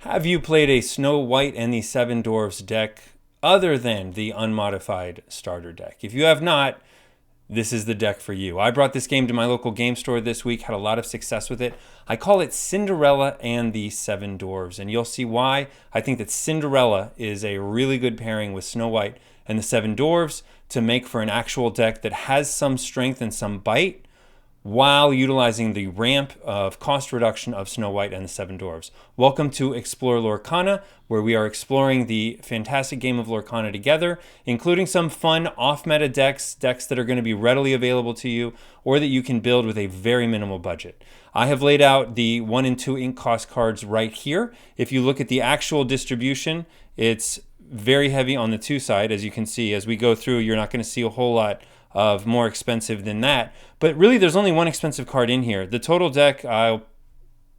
Have you played a Snow White and the Seven Dwarves deck other than the unmodified starter deck? If you have not, this is the deck for you. I brought this game to my local game store this week, had a lot of success with it. I call it Cinderella and the Seven Dwarves, and you'll see why. I think that Cinderella is a really good pairing with Snow White and the Seven Dwarves to make for an actual deck that has some strength and some bite, while utilizing the ramp of cost reduction of Snow White and the Seven Dwarves. Welcome to Explore Lorcana, where we are exploring the fantastic game of Lorcana together, including some fun off-meta decks that are going to be readily available to you, or that you can build with a very minimal budget. I have laid out the 1 and 2 ink cost cards right here. If you look at the actual distribution, it's very heavy on the 2 side. As you can see, as we go through, you're not going to see a whole lot of more expensive than that. But really, there's only one expensive card in here. The total deck, I'll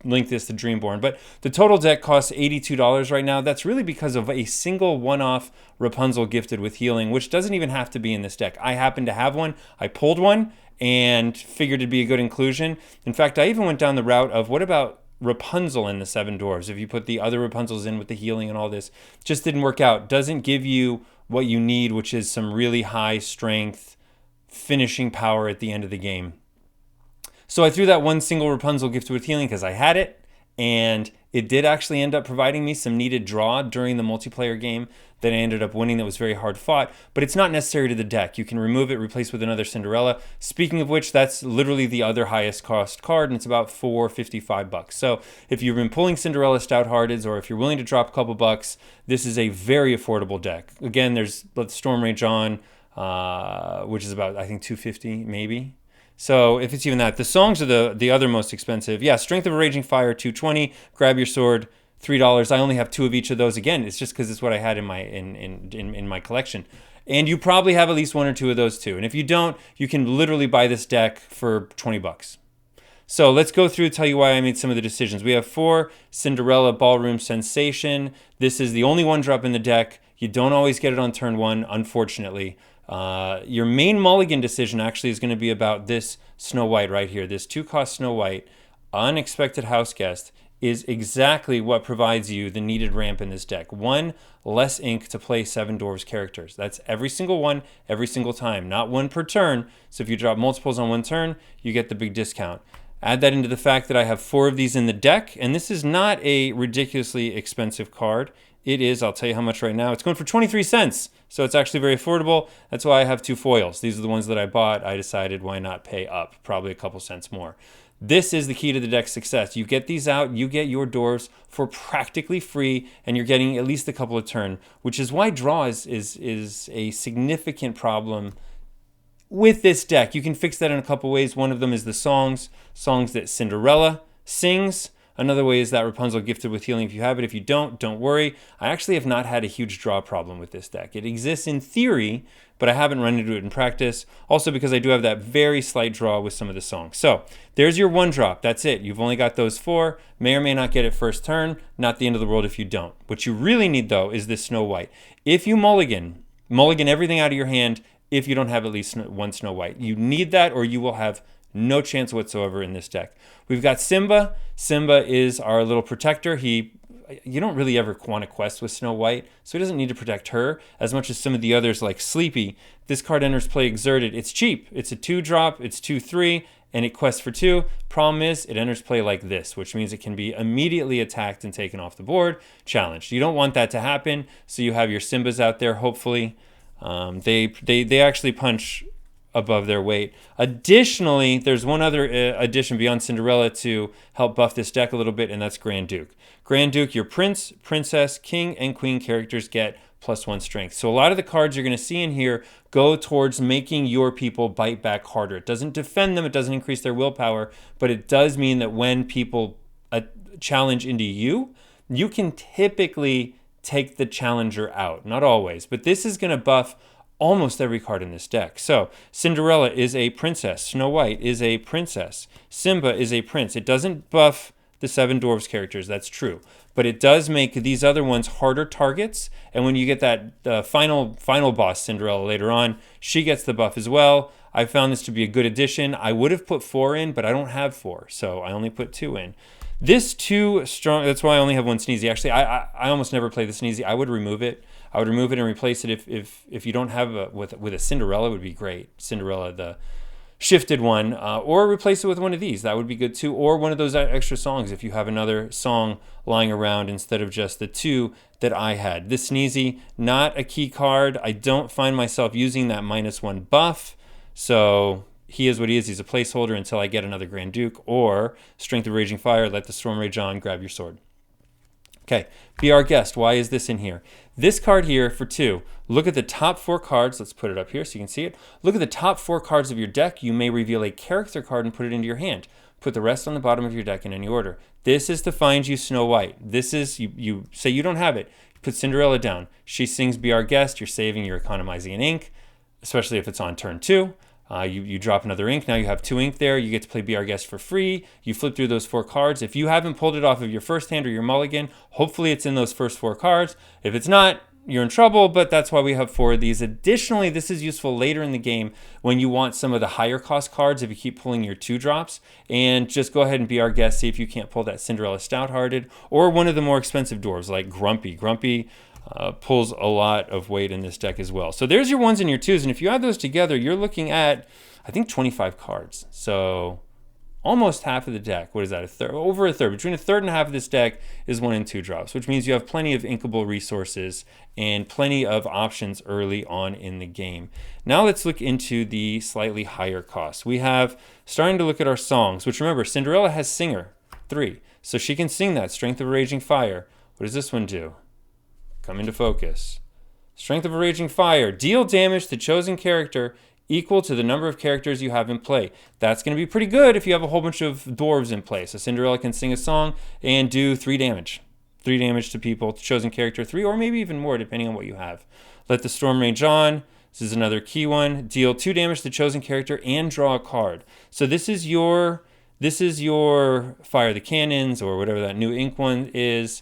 link this to Dreamborn, but the total deck costs $82 right now. That's really because of a single one-off Rapunzel gifted with healing, which doesn't even have to be in this deck. I happen to have one. I pulled one and figured it'd be a good inclusion. In fact, I even went down the route of what about Rapunzel in the Seven Dwarves? If you put the other Rapunzels in with the healing and all this, just didn't work out. Doesn't give you what you need, which is some really high strength finishing power at the end of the game. So I threw that one single Rapunzel gifted with healing because I had it, and it did actually end up providing me some needed draw during the multiplayer game that I ended up winning that was very hard fought, but it's not necessary to the deck. You can remove it, replace with another Cinderella. Speaking of which, that's literally the other highest cost card, and it's about $4.55. So if you've been pulling Cinderella Stouthearted, or if you're willing to drop a couple bucks, this is a very affordable deck. Again, there's Let the Storm Rage On, which is about, I think, $2.50 maybe. So if it's even that, the songs are the other most expensive. Yeah, Strength of a Raging Fire, $2.20. Grab Your Sword, $3. I only have 2 of each of those. Again, it's just because it's what I had in my collection. And you probably have at least 1 or 2 of those too. And if you don't, you can literally buy this deck for 20 bucks. So let's go through and tell you why I made some of the decisions. We have 4 Cinderella Ballroom Sensation. This is the only 1-drop in the deck. You don't always get it on turn 1, unfortunately. Your main mulligan decision actually is going to be about this Snow White right here. This 2-cost Snow White Unexpected Houseguest is exactly what provides you the needed ramp in this deck. 1 less ink to play Seven Dwarves characters. That's every single one, every single time. Not 1 per turn. So if you drop multiples on 1 turn, you get the big discount. Add that into the fact that I have 4 of these in the deck, and this is not a ridiculously expensive card. It is, I'll tell you how much right now. It's going for 23 cents, so it's actually very affordable. That's why I have 2 foils. These are the ones that I bought. I decided why not pay up, probably a couple cents more. This is the key to the deck's success. You get these out, you get your dwarves for practically free, and you're getting at least a couple of turn, which is why draw is a significant problem with this deck. You can fix that in a couple ways. One of them is the songs that Cinderella sings. Another way is that Rapunzel gifted with healing if you have it. If you don't worry. I actually have not had a huge draw problem with this deck. It exists in theory, but I haven't run into it in practice. Also because I do have that very slight draw with some of the songs. So there's your 1-drop. That's it. You've only got those 4. May or may not get it first turn. Not the end of the world if you don't. What you really need, though, is this Snow White. If you mulligan everything out of your hand if you don't have at least 1 Snow White. You need that, or you will have no chance whatsoever in this deck. We've got Simba. Simba is our little protector. You don't really ever want to quest with Snow White, so he doesn't need to protect her as much as some of the others like Sleepy. This card enters play exerted. It's cheap. It's a 2-drop. It's 2/3, and it quests for 2. Problem is, it enters play like this, which means it can be immediately attacked and taken off the board, challenged. You don't want that to happen, so you have your Simbas out there, hopefully. They actually punch above their weight. Additionally, there's one other addition beyond Cinderella to help buff this deck a little bit, and that's Grand Duke. Grand Duke, your prince, princess, king, and queen characters get +1 strength. So a lot of the cards you're going to see in here go towards making your people bite back harder. It doesn't defend them, it doesn't increase their willpower, but it does mean that when people challenge into you, you can typically take the challenger out. Not always, but this is going to buff almost every card in this deck. So Cinderella is a princess. Snow White is a princess. Simba is a prince. It doesn't buff the Seven Dwarves characters, that's true. But it does make these other ones harder targets. And when you get that final boss, Cinderella, later on, she gets the buff as well. I found this to be a good addition. I would have put 4 in, but I don't have 4, so I only put 2 in. This too strong. That's why I only have one Sneezy. Actually, I almost never play the Sneezy. I would remove it. I would remove it and replace it if you don't have with a Cinderella would be great. Cinderella, the shifted one, or replace it with one of these. That would be good too. Or one of those extra songs if you have another song lying around instead of just the two that I had. This Sneezy, not a key card. I don't find myself using that -1 buff. So he is what he is. He's a placeholder until I get another Grand Duke or Strength of Raging Fire. Let the Storm Rage on. Grab your sword. Okay, be our guest. Why is this in here? This card here for 2. Look at the top 4 cards. Let's put it up here so you can see it. Look at the top 4 cards of your deck. You may reveal a character card and put it into your hand. Put the rest on the bottom of your deck in any order. This is to find you Snow White. This is, you say you don't have it. Put Cinderella down. She sings Be Our Guest. You're saving, you're economizing an ink, especially if it's on turn 2. You drop another ink. Now you have 2 ink there. You get to play Be Our Guest for free. You flip through those 4 cards. If you haven't pulled it off of your first hand or your mulligan, hopefully it's in those first 4 cards. If it's not, you're in trouble, but that's why we have 4 of these. Additionally, this is useful later in the game when you want some of the higher cost cards if you keep pulling your 2 drops. And just go ahead and Be Our Guest. See if you can't pull that Cinderella Stouthearted or one of the more expensive dwarves like Grumpy. Grumpy pulls a lot of weight in this deck as well. So there's your 1s and your 2s, and if you add those together, you're looking at, I think, 25 cards. So almost half of the deck. What is that? A third? Over a third. Between a third and a half of this deck is 1 and 2 drops, which means you have plenty of inkable resources and plenty of options early on in the game. Now let's look into the slightly higher costs. We have, starting to look at our songs, which remember, Cinderella has Singer 3, so she can sing that, Strength of a Raging Fire. What does this one do? Come into focus. Strength of a Raging Fire. Deal damage to chosen character equal to the number of characters you have in play. That's going to be pretty good if you have a whole bunch of dwarves in play. So Cinderella can sing a song and do 3 damage. 3 damage to people, to chosen character 3, or maybe even more depending on what you have. Let the Storm Rage on. This is another key one. Deal 2 damage to chosen character and draw a card. So this is your Fire the Cannons or whatever that new ink one is.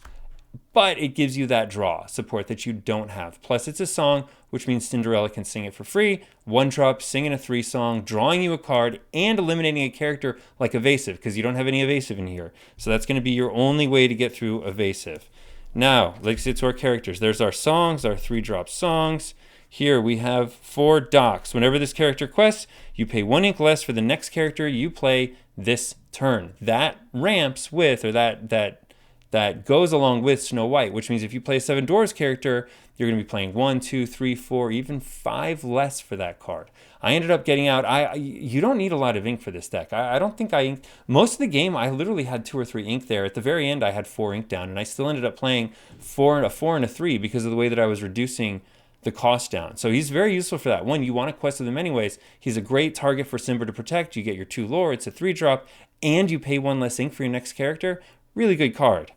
But it gives you that draw support that you don't have. Plus, it's a song, which means Cinderella can sing it for free. 1 drop, singing a 3 song, drawing you a card, and eliminating a character like Evasive, because you don't have any Evasive in here. So that's going to be your only way to get through Evasive. Now, let's get to our characters. There's our songs, our 3-drop songs. Here we have 4 docks. Whenever this character quests, you pay 1 ink less for the next character you play this turn. That ramps with, or that goes along with Snow White, which means if you play a Seven Dwarves character, you're going to be playing 1, 2, 3, 4, even 5 less for that card. I ended up getting out, you don't need a lot of ink for this deck. I don't think I inked, most of the game I literally had 2 or 3 ink there. At the very end I had 4 ink down, and I still ended up playing a 4 and a 3 because of the way that I was reducing the cost down. So he's very useful for that. One, you want to quest with him anyways. He's a great target for Simba to protect. You get your 2 lore, it's a 3-drop, and you pay 1 less ink for your next character. Really good card.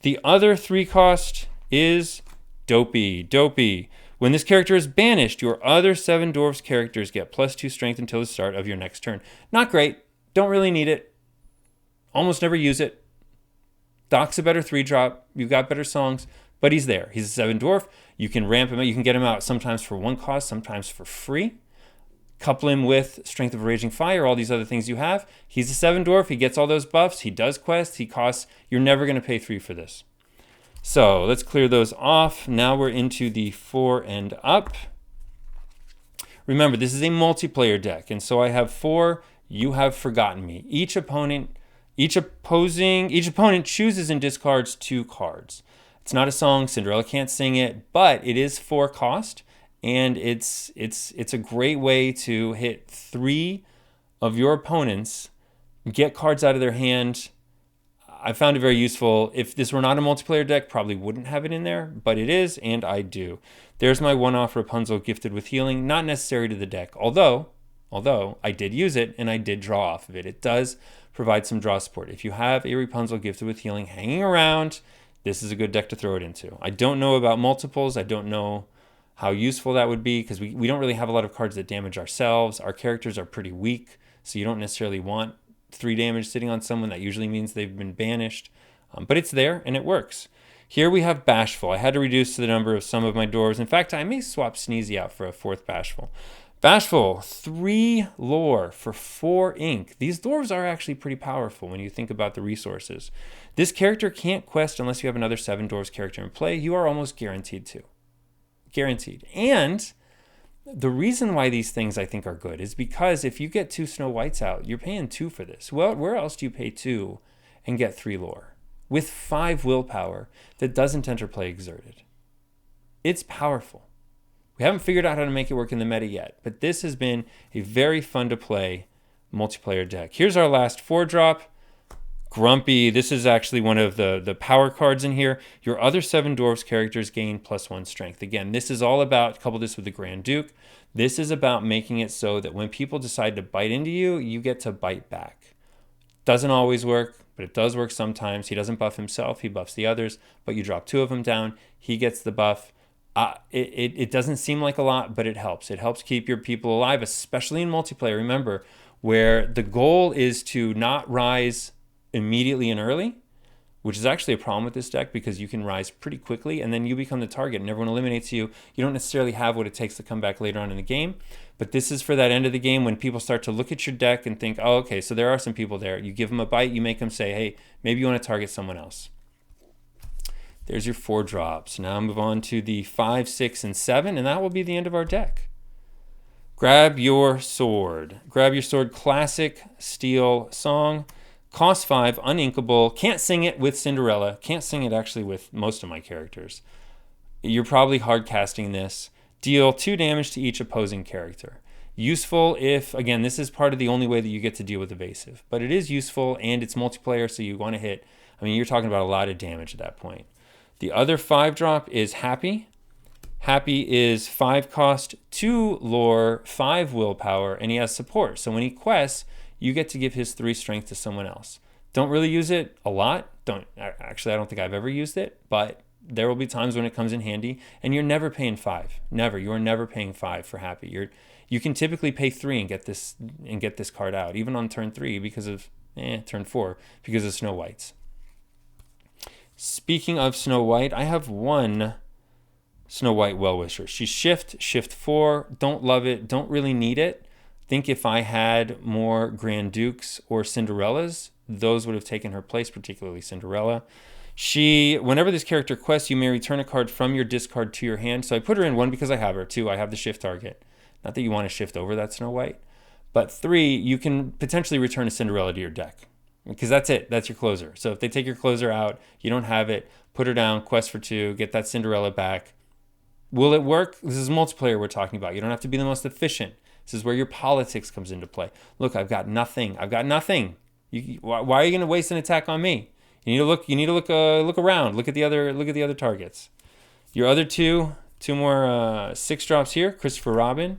The other 3 cost is Dopey. When this character is banished, your other 7 Dwarves characters get +2 strength until the start of your next turn. Not great. Don't really need it. Almost never use it. Doc's a better 3-drop. You've got better songs, but he's there. He's a 7 Dwarf. You can ramp him out. You can get him out sometimes for 1 cost, sometimes for free. Couple him with Strength of a Raging Fire, all these other things you have. He's a 7 Dwarf. He gets all those buffs. He does quests. He costs. You're never going to pay 3 for this. So let's clear those off. Now we're into the 4 and up. Remember, this is a multiplayer deck, and so I have 4. You have forgotten me. Each opponent chooses and discards 2 cards. It's not a song. Cinderella can't sing it, but it is 4 cost. And it's a great way to hit 3 of your opponents, get cards out of their hand. I found it very useful. If this were not a multiplayer deck, probably wouldn't have it in there, but it is, and I do. There's my 1-off Rapunzel gifted with healing, not necessary to the deck, although I did use it and I did draw off of it. It does provide some draw support. If you have a Rapunzel gifted with healing hanging around, this is a good deck to throw it into. I don't know about multiples. I don't know how useful that would be because we don't really have a lot of cards that damage ourselves. Our characters are pretty weak, so you don't necessarily want 3 damage sitting on someone. That usually means they've been banished, but it's there and it works. Here we have Bashful. I had to reduce the number of some of my dwarves. In fact, I may swap Sneezy out for a 4th Bashful. Bashful, 3 lore for 4 ink. These dwarves are actually pretty powerful when you think about the resources. This character can't quest unless you have another 7 dwarves character in play. You are almost guaranteed to. Guaranteed. And the reason why these things I think are good is because if you get 2 Snow Whites out, you're paying 2 for this. Well, where else do you pay 2 and get 3 lore? With 5 willpower that doesn't enter play exerted. It's powerful. We haven't figured out how to make it work in the meta yet, but this has been a very fun to play multiplayer deck. Here's our last 4-drop. Grumpy. This is actually one of the power cards in here. Your other 7 dwarves characters gain +1 strength. Again, this is all about, couple this with the Grand Duke, this is about making it so that when people decide to bite into you, you get to bite back. Doesn't always work, but it does work sometimes. He doesn't buff himself, he buffs the others, but you drop 2 of them down, he gets the buff. It doesn't seem like a lot, but it helps. It helps keep your people alive, especially in multiplayer. Remember, where the goal is to not rise immediately and early, which is actually a problem with this deck because you can rise pretty quickly and then you become the target and everyone eliminates you. You don't necessarily have what it takes to come back later on in the game, but this is for that end of the game when people start to look at your deck and think, oh, okay, so there are some people there. You give them a bite, you make them say, hey, maybe you want to target someone else. There's your 4 drops. Now move on to the 5, 6, and 7, and that will be the end of our deck. Grab your sword. Grab your sword, classic steel song. Cost 5, uninkable. Can't sing it with Cinderella. Can't sing it actually with most of my characters. You're probably hard casting this. Deal 2 damage to each opposing character. Useful if, again, this is part of the only way that you get to deal with evasive. But it is useful and it's multiplayer, so you want to hit, I mean, you're talking about a lot of damage at that point. The other 5-drop is Happy. Happy is 5 cost, 2 lore, 5 willpower, and he has support. So when he quests, you get to give his 3 strength to someone else. Don't really use it a lot. Actually, I don't think I've ever used it, but there will be times when it comes in handy, and you're never paying 5. Never. You are never paying 5 for Happy. You can typically pay 3 and get this card out, even on turn 3 because of turn 4 because of Snow Whites. Speaking of Snow White, I have 1 Snow White Well-Wisher. She's shift 4. Don't love it. Don't really need it. Think if I had more Grand Dukes or Cinderellas, those would have taken her place, particularly Cinderella. Whenever this character quests, you may return a card from your discard to your hand. So I put her in 1 because I have her. 2, I have the shift target. Not that you want to shift over that Snow White. But 3, you can potentially return a Cinderella to your deck. Because that's it. That's your closer. So if they take your closer out, you don't have it, put her down, quest for 2, get that Cinderella back. Will it work? This is multiplayer we're talking about. You don't have to be the most efficient. This is where your politics comes into play. Look, I've got nothing. Why are you going to waste an attack on me? You need to look around. Look at the other targets. Your other 2 more 6 drops here. Christopher Robin.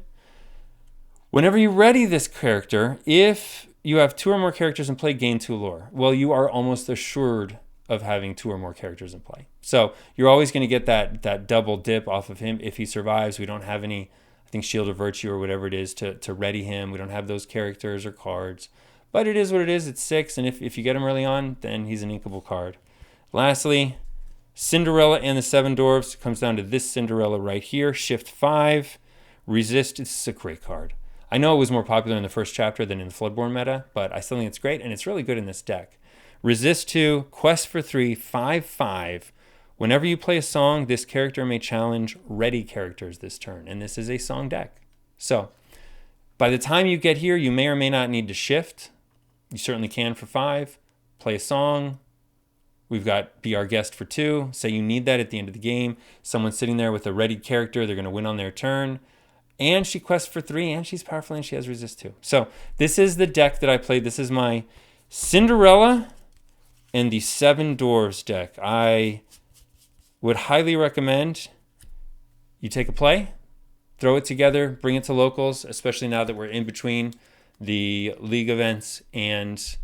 Whenever you ready this character, if you have 2 or more characters in play, gain 2 lore. Well, you are almost assured of having 2 or more characters in play. So you're always going to get that double dip off of him if he survives. We don't have any, I think, Shield of Virtue or whatever it is to ready him. We don't have those characters or cards. But it is what it is. It's 6, and if you get him early on, then he's an inkable card. Lastly, Cinderella and the 7 Dwarves. Comes down to this Cinderella right here. Shift 5. Resist. This is a great card. I know it was more popular in the first chapter than in the Floodborn meta, but I still think it's great, and it's really good in this deck. Resist 2, quest for 3, 5/5. Whenever you play a song, this character may challenge ready characters this turn, and this is a song deck. So, by the time you get here, you may or may not need to shift. You certainly can for 5. Play a song. We've got Be Our Guest for 2. Say you need that at the end of the game. Someone's sitting there with a ready character. They're going to win on their turn. And she quests for 3, and she's powerful, and she has resist 2. So this is the deck that I played. This is my Cinderella and the 7 Dwarves deck. I would highly recommend you take a play, throw it together, bring it to locals, especially now that we're in between the League events and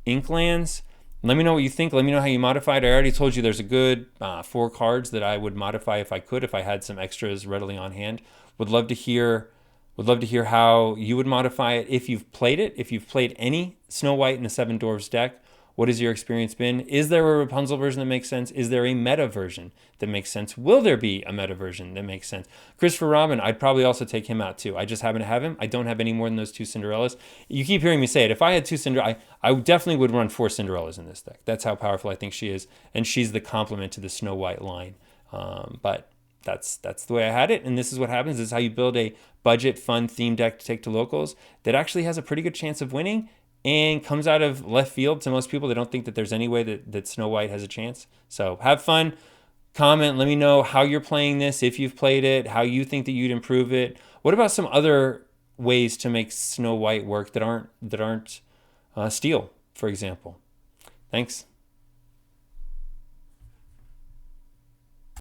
Inklands. Let me know what you think. Let me know how you modify it. I already told you there's a good 4 cards that I would modify if I could, if I had some extras readily on hand. Would love to hear how you would modify it if you've played it, if you've played any Snow White and the 7 Dwarves deck, What has your experience been? Is there a Rapunzel version that makes sense? Is there a meta version that makes sense? Will there be a meta version that makes sense? Christopher Robin, I'd probably also take him out too. I just happen to have him. I don't have any more than those 2 Cinderellas. You keep hearing me say it. If I had 2 Cinderella, I definitely would run 4 Cinderellas in this deck. That's how powerful I think she is. And she's the complement to the Snow White line. But that's the way I had it. And this is what happens. This is how you build a budget, fun, theme deck to take to locals that actually has a pretty good chance of winning and comes out of left field to most people. They don't think that there's any way that Snow White has a chance. So have fun. Comment. Let me know how you're playing this, if you've played it, how you think that you'd improve it. What about some other ways to make Snow White work that aren't steel, for example? Thanks.